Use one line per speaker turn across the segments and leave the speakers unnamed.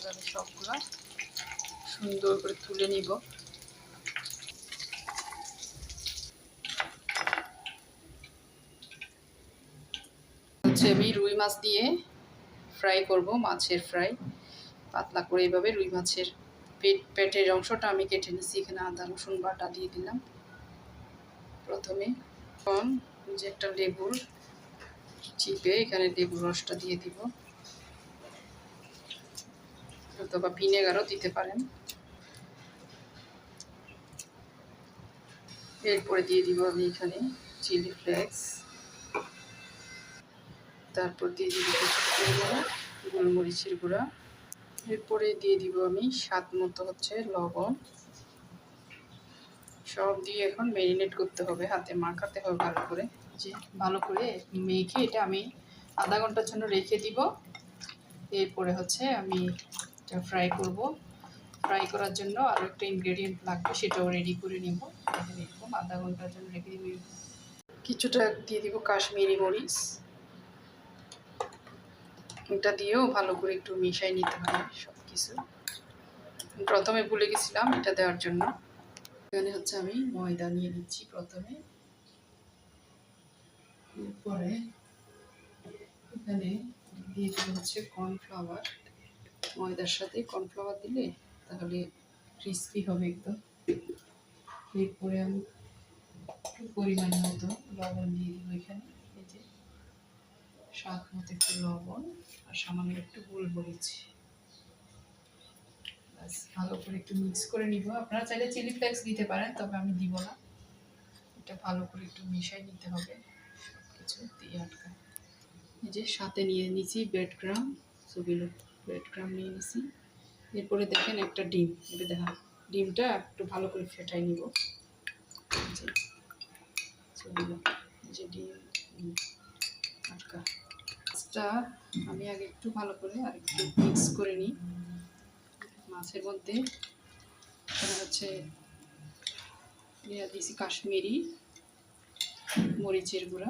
এভাবে সবগুলা সুন্দর করে তুলে নিব। হচ্ছে আমি রুই মাছ দিয়ে ফ্রাই করব, মাছের ফ্রাই পাতলা করে। এইভাবে রুই মাছের পেটের অংশটা আমি কেটে নিচ্ছি। এখানে আদা রসুন বাটা দিয়ে দিলাম প্রথমে। এখন যে একটা লেবুর চিপে এখানে লেবুর রসটা দিয়ে দিব, অথবা ভিনেগারও দিতে পারেন। এরপরে দিয়ে দিব আমি এখানে চিলি ফ্লেক্স, তারপর দিয়ে দিব গোলমরিচের গুঁড়া, এরপরে দিয়ে দিব আমি স্বাদ মতো হচ্ছে লবণ। সব দিয়ে এখন ম্যারিনেট করতে হবে, হাতে মাখাতে হবে ভালো করে। যে ভালো করে মেখে এটা আমি আধা ঘন্টার জন্য রেখে দিব। এরপরে হচ্ছে আমি এটা ফ্রাই করব। ফ্রাই করার জন্য আরও একটা ইনগ্রেডিয়েন্ট লাগবে, সেটাও রেডি করে নেব। এরকম আধা ঘন্টার জন্য রেখে দিব। কিছুটা দিয়ে দিব কাশ্মীরি মরিচ, এটা দিয়েও ভালো করে একটু মিশাই নিতে হবে সব কিছু। প্রথমে ভুলে গেছিলাম এটা দেওয়ার জন্য। এখানে হচ্ছে আমি ময়দা নিয়ে নিচ্ছি প্রথমে, এরপরে এখানে দিয়ে দেবো হচ্ছে কর্নফ্লাওয়ার। ময়দার সাথে কর্নফ্লাওয়ার দিলে তাহলে ক্রিস্পি হবে একদম। এরপরে আমি পরিমাণ মতো লবণ দিয়ে দিব এখানে, এই যে স্বাদ মতো একটু লবণ আর সামান্য একটু গোলমরিচ। ভালো করে একটু মিক্স করে নিব। আপনারা চাইলে চিলি ফ্লেক্স দিতে পারেন, তবে আমি দিব না। এটা ভালো করে একটু মিশাই নিতে হবে সব কিছু দিয়ে আটকা। এই যে সাথে নিয়ে নিয়েছি ব্রেড ক্রাম, সবগুলো ব্রেড ক্রাম নিয়ে নিয়েছি। এরপরে দেখেন একটা ডিম, এটা দেখা ডিমটা একটু ভালো করে ফেটাই নিব। যে ডিম আটকা মাছটা আমি আগে একটু ভালো করে আর একটু মিক্স করে নিই মাছের মধ্যে। হচ্ছে দিয়েছি কাশ্মীরি মরিচের গুঁড়া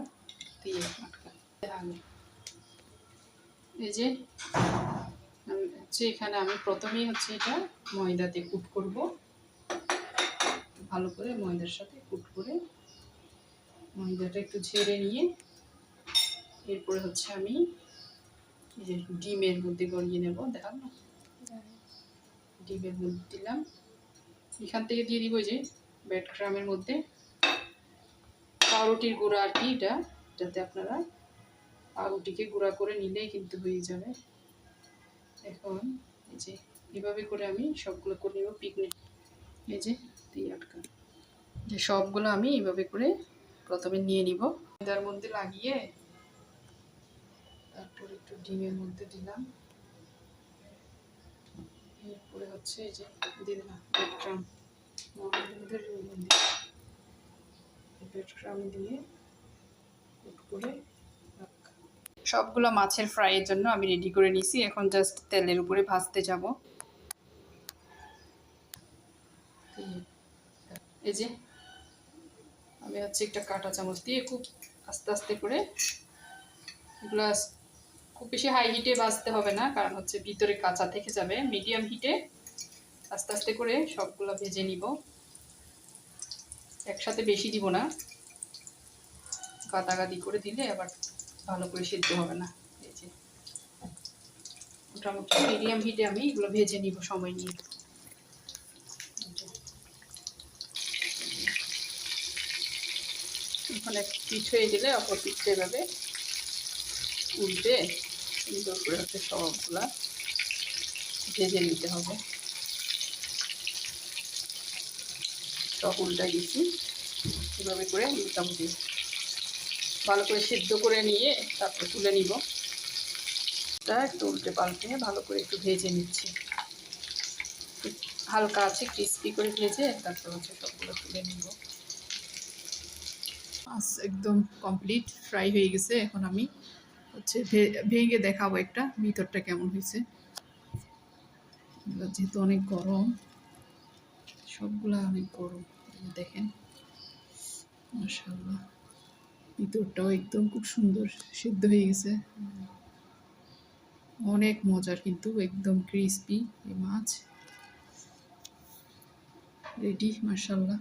দিয়ে আটকা। এই যে হচ্ছে এখানে আমি প্রথমেই হচ্ছে এটা ময়দাতে কুট করব, ভালো করে ময়দার সাথে কুট করে ময়দাটা একটু ঝেড়ে নিয়ে এরপরে হচ্ছে আমি এই যে ডিমের মধ্যে গড়িয়ে নেব। দেখাল না, ডিমের মধ্যে দিলাম। এখান থেকে দিয়ে দিব যে ব্রেড ক্রামের মধ্যে পাউরুটির গুঁড়া আর কি, এটাতে আপনারা পাউরুটিকে গুঁড়া করে নিলেই কিন্তু হয়ে যাবে। এখন এই যে এভাবে করে আমি সবগুলো করে নেব পিকনিক। এই যে দিয়ে আটকা, যে সবগুলো আমি এইভাবে করে প্রথমে নিয়ে নিব। ময়দার মধ্যে লাগিয়ে তারপর একটু ডিমের মধ্যে দিলাম। এরপরে হচ্ছে এই যে দিলাম ব্রেড ক্রাম, ব্রেড ক্রাম দিয়ে করে সবগুলো মাছের ফ্রাইয়ের জন্য আমি রেডি করে নিছি। এখন জাস্ট তেলের উপরে ভাজতে যাব। এই যে আমি হচ্ছে একটা কাঁটা চামচ দিয়ে খুব আস্তে আস্তে করে এগুলো, খুব বেশি হাই হিটে ভাজতে হবে না, কারণ হচ্ছে ভিতরে কাঁচা থেকে যাবে। মিডিয়াম হিটে আস্তে আস্তে করে সবগুলো ভেজে নিব, একসাথে বেশি দিব না, গাদাগাদি করে দিলে আবার ভালো করে সিদ্ধ হবে না। এই যে মোটামুটি মিডিয়াম হিটে আমি এগুলো ভেজে নিব সময় নিয়ে। ওখানে পিঠ হয়ে গেলে অপর পিঠটা এভাবে উল্টে সুন্দর করে হচ্ছে সবগুলা ভেজে নিতে হবে। সব উল্টা গেছি এভাবে করে মোটামুটি ভালো করে সিদ্ধ করে নিয়ে তারপর তুলে নিব। তা একটু উল্টে পাল্টে ভালো করে একটু ভেজে নিচ্ছি, হালকা আছে ক্রিস্পি করে ভেজে তারপর হচ্ছে সবগুলো তুলে নিব। মাছ একদম কমপ্লিট ফ্রাই হয়ে গেছে। এখন আমি হচ্ছে ভেঙে দেখাবো একটা ভিতরটা কেমন হয়েছে। যেহেতু অনেক গরম, সবগুলা অনেক গরম, দেখেন মাশাআল্লাহ ভিতরটাও একদম খুব সুন্দর সিদ্ধ হয়ে গেছে। অনেক মজার, কিন্তু একদম ক্রিস্পি এই মাছ। রেডি, মাশাআল্লাহ।